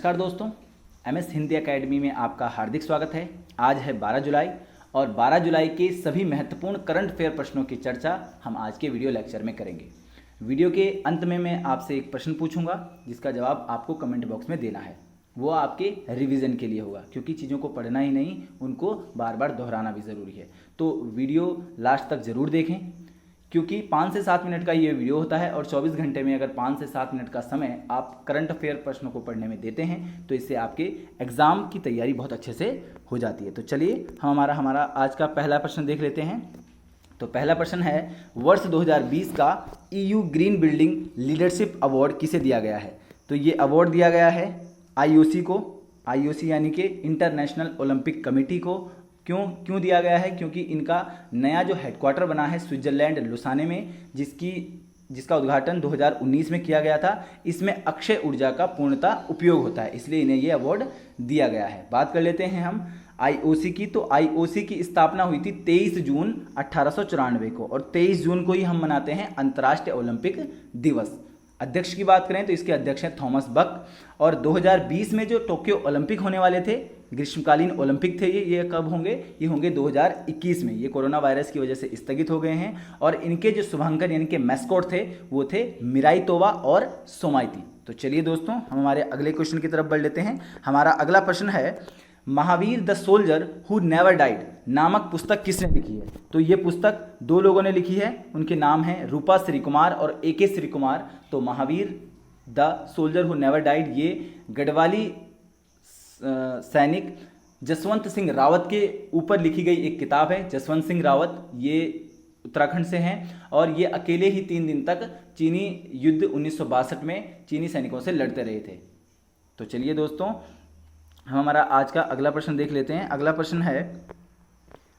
नमस्कार दोस्तों, MS Hindi academy में आपका हार्दिक स्वागत है। आज है 12 जुलाई और 12 जुलाई के सभी महत्वपूर्ण करंट अफेयर प्रश्नों की चर्चा हम आज के वीडियो लेक्चर में करेंगे। वीडियो के अंत में मैं आपसे एक प्रश्न पूछूंगा जिसका जवाब आपको कमेंट बॉक्स में देना है। वो आपके रिवीजन के लिए होगा, क्योंकि चीज़ों को पढ़ना ही नहीं, उनको बार बार दोहराना भी ज़रूरी है। तो वीडियो लास्ट तक ज़रूर देखें, क्योंकि 5 से 7 मिनट का ये वीडियो होता है और 24 घंटे में अगर 5 से 7 मिनट का समय आप करंट अफेयर प्रश्नों को पढ़ने में देते हैं तो इससे आपके एग्ज़ाम की तैयारी बहुत अच्छे से हो जाती है। तो चलिए हम हमारा आज का पहला प्रश्न देख लेते हैं। तो पहला प्रश्न है, वर्ष 2020 का EU green building leadership award किसे दिया गया है? तो ये अवार्ड दिया गया है IOC को, IOC यानी कि इंटरनेशनल ओलंपिक कमेटी को। क्यों दिया गया है? क्योंकि इनका नया जो हेडक्वार्टर बना है स्विट्जरलैंड लुसाने में, जिसका उद्घाटन 2019 में किया गया था। इसमें अक्षय ऊर्जा का पूर्णतः उपयोग होता है, इसलिए इन्हें ये अवार्ड दिया गया है। बात कर लेते हैं हम IOC की। तो IOC की स्थापना हुई थी 23 जून 1894 को और 23 जून को ही हम मनाते हैं अंतर्राष्ट्रीय ओलंपिक दिवस। अध्यक्ष की बात करें तो इसके अध्यक्ष हैं थॉमस बक। और 2020 में जो टोक्यो ओलंपिक होने वाले थे, ग्रीष्मकालीन ओलंपिक थे, ये कब होंगे? ये होंगे 2021 में। ये कोरोना वायरस की वजह से स्थगित हो गए हैं। और इनके जो शुभांकर यानी कि मैस्कॉट थे वो थे मिराई तोवा और सोमाइती। तो चलिए दोस्तों हम हमारे अगले क्वेश्चन की तरफ बढ़ लेते हैं। हमारा अगला प्रश्न है, Mahavir the soldier who never died नामक पुस्तक किसने लिखी है? तो ये पुस्तक 2 लोगों ने लिखी है, उनके नाम हैं रूपा श्री कुमार और AK श्री कुमार। तो Mahavir the soldier who never died ये गढ़वाली सैनिक जसवंत सिंह रावत के ऊपर लिखी गई एक किताब है। जसवंत सिंह रावत ये उत्तराखंड से हैं और ये अकेले ही 3 दिन तक चीनी युद्ध 1962 में चीनी सैनिकों से लड़ते रहे थे। तो चलिए दोस्तों हम हमारा आज का अगला प्रश्न देख लेते हैं। अगला प्रश्न है,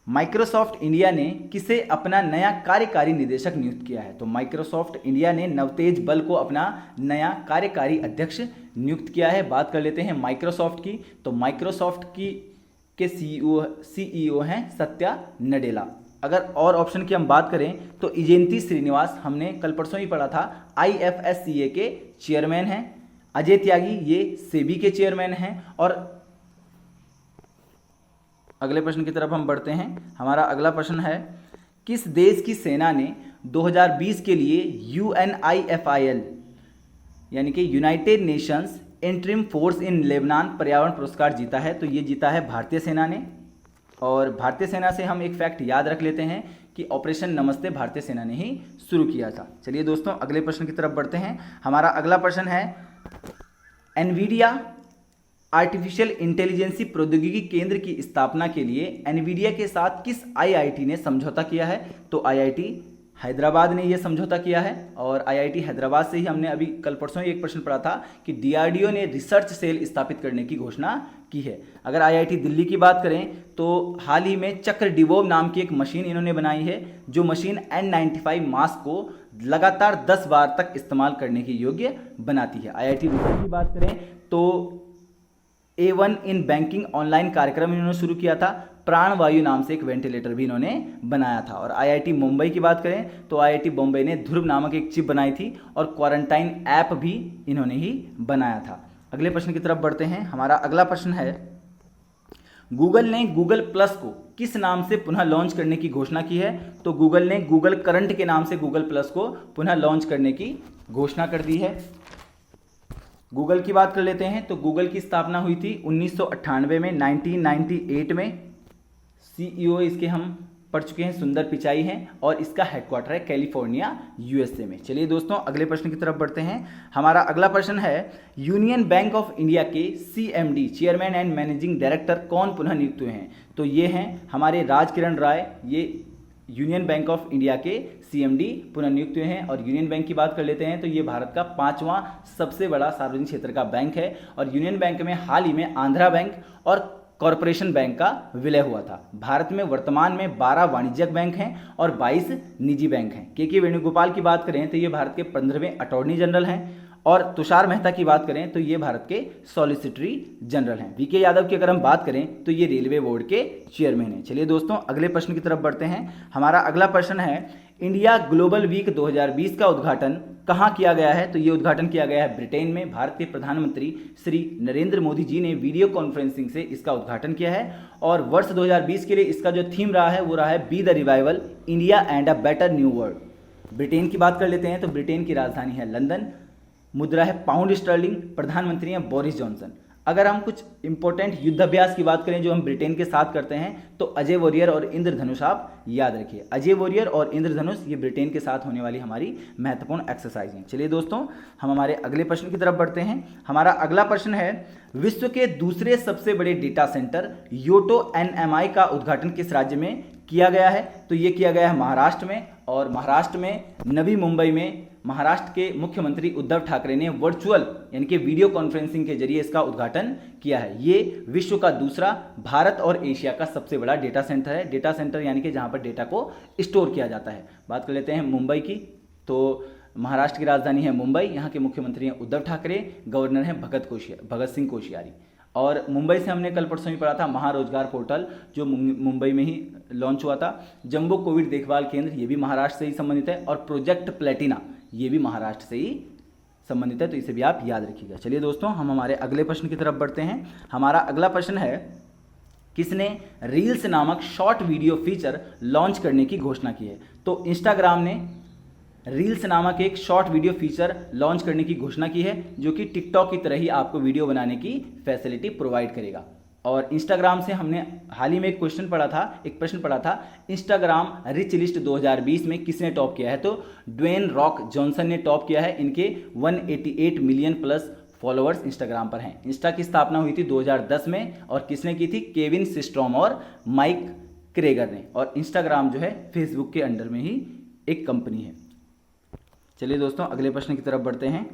माइक्रोसॉफ्ट इंडिया ने किसे अपना नया कार्यकारी निदेशक नियुक्त किया है? तो माइक्रोसॉफ्ट इंडिया ने नवतेज बल को अपना नया कार्यकारी अध्यक्ष नियुक्त किया है। बात कर लेते हैं माइक्रोसॉफ्ट की। तो माइक्रोसॉफ्ट के CEO हैं सत्या नडेला। अगर और ऑप्शन की हम बात करें तो इजेंती श्रीनिवास, हमने कल परसों ही पढ़ा था, IFSCA के चेयरमैन हैं। अजय त्यागी ये सेबी के चेयरमैन हैं। और अगले प्रश्न की तरफ हम बढ़ते हैं। हमारा अगला प्रश्न है, किस देश की सेना ने 2020 के लिए UNIFIL यानी कि United Nations interim force in Lebanon पर्यावरण पुरस्कार जीता है? तो ये जीता है भारतीय सेना ने। और भारतीय सेना से हम एक फैक्ट याद रख लेते हैं कि ऑपरेशन नमस्ते भारतीय सेना ने ही शुरू किया था। चलिए दोस्तों अगले प्रश्न की तरफ बढ़ते हैं। हमारा अगला प्रश्न है, एनवीडिया आर्टिफिशियल इंटेलिजेंसी प्रौद्योगिकी केंद्र की स्थापना के लिए एनवीडिया के साथ किस IIT ने समझौता किया है? तो IIT हैदराबाद ने यह समझौता किया है। और IIT हैदराबाद से ही हमने अभी कल परसों ही एक प्रश्न पढ़ा था कि DRDO ने रिसर्च सेल स्थापित करने की घोषणा की है। अगर IIT दिल्ली की बात करें तो हाल ही में चक्र डिवोव नाम की एक मशीन इन्होंने बनाई है, जो मशीन N95 मास्क को लगातार 10 बार तक इस्तेमाल करने की योग्य बनाती है। IIT रुड़की की बात करें तो A1 इन बैंकिंग ऑनलाइन कार्यक्रम इन्होंने शुरू किया था। प्राणवायु नाम से एक वेंटिलेटर भी इन्होंने बनाया था। और IIT मुंबई की बात करें तो IIT बॉम्बे ने ध्रुव नामक एक चिप बनाई थी और क्वारंटाइन ऐप भी इन्होंने ही बनाया था। अगले प्रश्न की तरफ बढ़ते हैं। हमारा अगला प्रश्न है, गूगल ने गूगल प्लस को किस नाम से पुनः लॉन्च करने की घोषणा की है? तो गूगल ने गूगल करंट के नाम से गूगल प्लस को पुनः लॉन्च करने की घोषणा कर दी है। गूगल की बात कर लेते हैं तो गूगल की स्थापना हुई थी 1998 में, 1998 में। CEO इसके हम पढ़ चुके हैं, सुंदर पिचाई हैं और इसका हेडक्वार्टर है कैलिफोर्निया USA में। चलिए दोस्तों अगले प्रश्न की तरफ बढ़ते हैं। हमारा अगला प्रश्न है, यूनियन बैंक ऑफ इंडिया के CMD chairman and managing director कौन पुनः नियुक्त हुए हैं? तो ये हैं हमारे राजकिरण राय। ये यूनियन बैंक ऑफ इंडिया के CMD पुनः नियुक्त हुए हैं। और यूनियन बैंक की बात कर लेते हैं तो ये भारत का 5वां सबसे बड़ा सार्वजनिक क्षेत्र का बैंक है। और यूनियन बैंक में हाल ही में आंध्रा बैंक और कॉरपोरेशन बैंक का विलय हुआ था। भारत में वर्तमान में 12 वाणिज्यिक बैंक हैं और 22 निजी बैंक हैं। KK वेणुगोपाल की बात करें तो ये भारत के 15वें अटॉर्नी जनरल हैं। और तुषार मेहता की बात करें तो ये भारत के सॉलिसिटरी जनरल हैं। VK यादव की अगर हम बात करें तो ये रेलवे बोर्ड के चेयरमैन हैं। चलिए दोस्तों अगले प्रश्न की तरफ बढ़ते हैं। हमारा अगला प्रश्न है, इंडिया ग्लोबल वीक 2020 का उद्घाटन कहाँ किया गया है? तो ये उद्घाटन किया गया है ब्रिटेन में। भारत के प्रधानमंत्री श्री नरेंद्र मोदी जी ने वीडियो कॉन्फ्रेंसिंग से इसका उद्घाटन किया है। और वर्ष 2020 के लिए इसका जो थीम रहा है वो रहा है be the revival, India and a better new world. Britain की बात कर लेते हैं तो ब्रिटेन की राजधानी है लंदन, मुद्रा है पाउंड स्टर्लिंग, प्रधानमंत्री हैं बोरिस जॉनसन। अगर हम कुछ इंपॉर्टेंट युद्धाभ्यास की बात करें जो हम ब्रिटेन के साथ करते हैं तो अजय वॉरियर और इंद्रधनुष आप याद रखिए। अजय वॉरियर और इंद्रधनुष ये ब्रिटेन के साथ होने वाली हमारी महत्वपूर्ण एक्सरसाइज हैं। चलिए दोस्तों, हम हमारे अगले प्रश्न की तरफ बढ़ते हैं। हमारा अगला प्रश्न है, विश्व के दूसरे सबसे बड़े डेटा सेंटर योटो एनएमआई का उद्घाटन किस राज्य में किया गया है? तो ये किया गया है महाराष्ट्र में। और महाराष्ट्र में नवी मुंबई में महाराष्ट्र के मुख्यमंत्री उद्धव ठाकरे ने वर्चुअल यानी कि वीडियो कॉन्फ्रेंसिंग के जरिए इसका उद्घाटन किया है। ये विश्व का दूसरा, भारत और एशिया का सबसे बड़ा डेटा सेंटर है। डेटा सेंटर यानी कि जहां पर डेटा को स्टोर किया जाता है। बात कर लेते हैं मुंबई की, तो महाराष्ट्र की राजधानी है मुंबई, यहाँ के मुख्यमंत्री हैं उद्धव ठाकरे, गवर्नर हैं भगत सिंह कोश्यारी। और मुंबई से हमने कल परसों ही पढ़ा था महारोजगार पोर्टल जो मुंबई में ही लॉन्च हुआ था। जंबो कोविड देखभाल केंद्र ये भी महाराष्ट्र से ही संबंधित है। और प्रोजेक्ट प्लेटिना ये भी महाराष्ट्र से ही संबंधित है, तो इसे भी आप याद रखिएगा। चलिए दोस्तों, हम हमारे अगले प्रश्न की तरफ बढ़ते हैं। हमारा अगला प्रश्न है, किसने रील्स नामक शॉर्ट वीडियो फीचर लॉन्च करने की घोषणा की है? तो इंस्टाग्राम ने रील्स नामक एक शॉर्ट वीडियो फीचर लॉन्च करने की घोषणा की है जो कि टिकटॉक की तरह ही आपको वीडियो बनाने की फैसिलिटी प्रोवाइड करेगा। और इंस्टाग्राम से हमने हाल ही में एक प्रश्न पढ़ा था, इंस्टाग्राम रिच लिस्ट 2020 में किसने टॉप किया है? तो ड्वेन रॉक जॉनसन ने टॉप किया है। इनके 188 मिलियन प्लस फॉलोअर्स इंस्टाग्राम पर हैं। इंस्टा की स्थापना हुई थी 2010 में और किसने की थी? केविन सिस्ट्रॉम और माइक क्रेगर ने। और इंस्टाग्राम जो है फेसबुक के अंडर में ही एक कंपनी है। चलिए दोस्तों, अगले प्रश्न की तरफ बढ़ते हैं।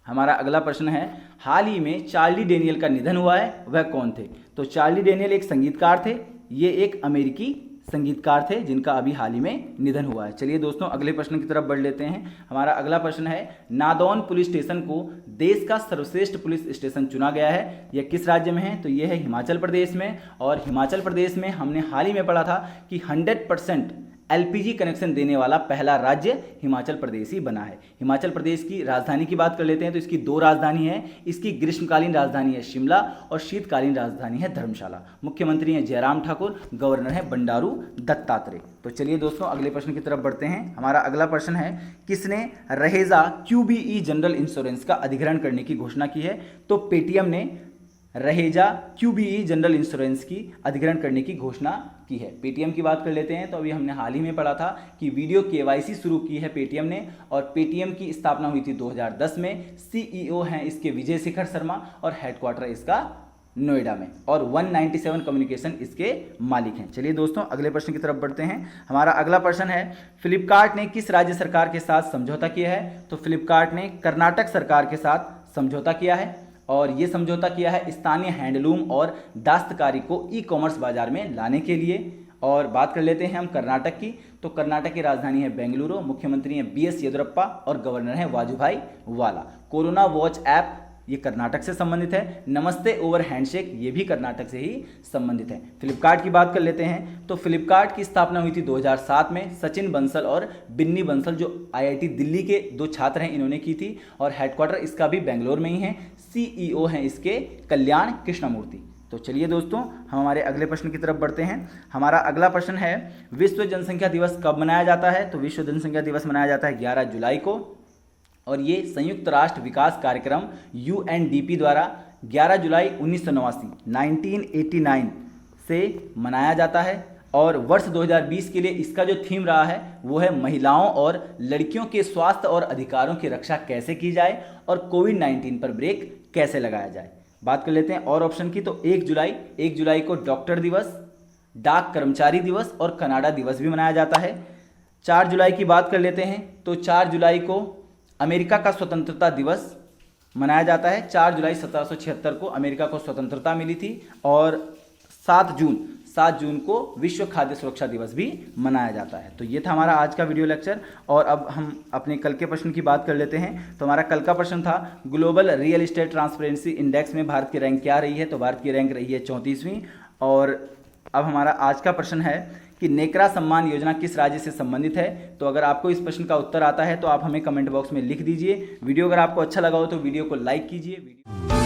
हमारा अगला प्रश्न है, हाल ही में चार्ली डेनियल का निधन हुआ है, वह कौन थे? तो चार्ली डेनियल एक संगीतकार थे। ये एक अमेरिकी संगीतकार थे जिनका अभी हाल ही में निधन हुआ है। चलिए दोस्तों, अगले प्रश्न की तरफ बढ़ लेते हैं। हमारा अगला प्रश्न है, नादौन पुलिस स्टेशन को देश का सर्वश्रेष्ठ पुलिस स्टेशन चुना गया है। यह किस राज्य में है? तो यह है हिमाचल प्रदेश में। और हिमाचल प्रदेश में हमने हाल ही में पढ़ा था कि 100% एलपीजी कनेक्शन देने वाला पहला राज्य हिमाचल प्रदेश ही बना है। हिमाचल प्रदेश की राजधानी की बात कर लेते हैं तो इसकी 2 राजधानी है। इसकी ग्रीष्मकालीन राजधानी है शिमला और शीतकालीन राजधानी है धर्मशाला। मुख्यमंत्री हैं जयराम ठाकुर, गवर्नर हैं बंडारू दत्तात्रेय। तो चलिए दोस्तों, अगले प्रश्न की तरफ बढ़ते हैं। हमारा अगला प्रश्न है, किसने रहेजा क्यूबीई जनरल इंश्योरेंस का अधिग्रहण करने की घोषणा की है? तो पेटीएम ने रहेजा क्यूबीई जनरल इंश्योरेंस की अधिग्रहण करने की घोषणा की है। पेटीएम की बात कर लेते हैं तो अभी हमने हाल ही में पढ़ा था कि वीडियो केवाईसी शुरू की है पेटीएम ने। और पेटीएम की स्थापना हुई थी 2010 में। सीईओ हैं इसके विजय शेखर शर्मा और हेडक्वार्टर इसका नोएडा में। और 197 कम्युनिकेशन इसके मालिक हैं। चलिए दोस्तों, अगले प्रश्न की तरफ बढ़ते हैं। हमारा अगला प्रश्न है, फ्लिपकार्ट ने किस राज्य सरकार के साथ समझौता किया है? तो फ्लिपकार्ट ने कर्नाटक सरकार के साथ समझौता किया है। और ये समझौता किया है स्थानीय हैंडलूम और दस्तकारी को ई कॉमर्स बाजार में लाने के लिए। और बात कर लेते हैं हम कर्नाटक की, तो कर्नाटक की राजधानी है बेंगलुरु, मुख्यमंत्री हैं बीएस येदियुरप्पा और गवर्नर हैं वाजुभाई वाला। कोरोना वॉच ऐप ये कर्नाटक से संबंधित है। नमस्ते ओवर हैंडशेक ये भी कर्नाटक से ही संबंधित है। फ्लिपकार्ट की बात कर लेते हैं तो फ्लिपकार्ट की स्थापना हुई थी 2007 में। सचिन बंसल और बिन्नी बंसल जो आईआईटी दिल्ली के 2 छात्र हैं इन्होंने की थी। और हेडक्वार्टर इसका भी बेंगलोर में ही है। सीईओ हैं इसके कल्याण कृष्णमूर्ति। तो चलिए दोस्तों, हम हमारे अगले प्रश्न की तरफ बढ़ते हैं। हमारा अगला प्रश्न है, विश्व जनसंख्या दिवस कब मनाया जाता है? तो विश्व जनसंख्या दिवस मनाया जाता है 11 जुलाई को। और ये संयुक्त राष्ट्र विकास कार्यक्रम यूएनडीपी द्वारा 11 जुलाई 1989 से मनाया जाता है। और वर्ष 2020 के लिए इसका जो थीम रहा है वो है महिलाओं और लड़कियों के स्वास्थ्य और अधिकारों की रक्षा कैसे की जाए और कोविड-19 पर ब्रेक कैसे लगाया जाए। बात कर लेते हैं और ऑप्शन की, तो 1 जुलाई को डॉक्टर दिवस, डाक कर्मचारी दिवस और कनाडा दिवस भी मनाया जाता है। 4 जुलाई की बात कर लेते हैं तो 4 जुलाई को अमेरिका का स्वतंत्रता दिवस मनाया जाता है। 4 जुलाई 1776 को अमेरिका को स्वतंत्रता मिली थी। और 7 जून को विश्व खाद्य सुरक्षा दिवस भी मनाया जाता है। तो ये था हमारा आज का वीडियो लेक्चर। और अब हम अपने कल के प्रश्न की बात कर लेते हैं। तो हमारा कल का प्रश्न था, global real estate transparency index में भारत की रैंक क्या रही है? तो भारत की रैंक रही है 34वीं। और अब हमारा आज का प्रश्न है कि नेकरा सम्मान योजना किस राज्य से संबंधित है। तो अगर आपको इस प्रश्न का उत्तर आता है तो आप हमें कमेंट बॉक्स में लिख दीजिए। वीडियो अगर आपको अच्छा लगा हो तो वीडियो को लाइक कीजिए।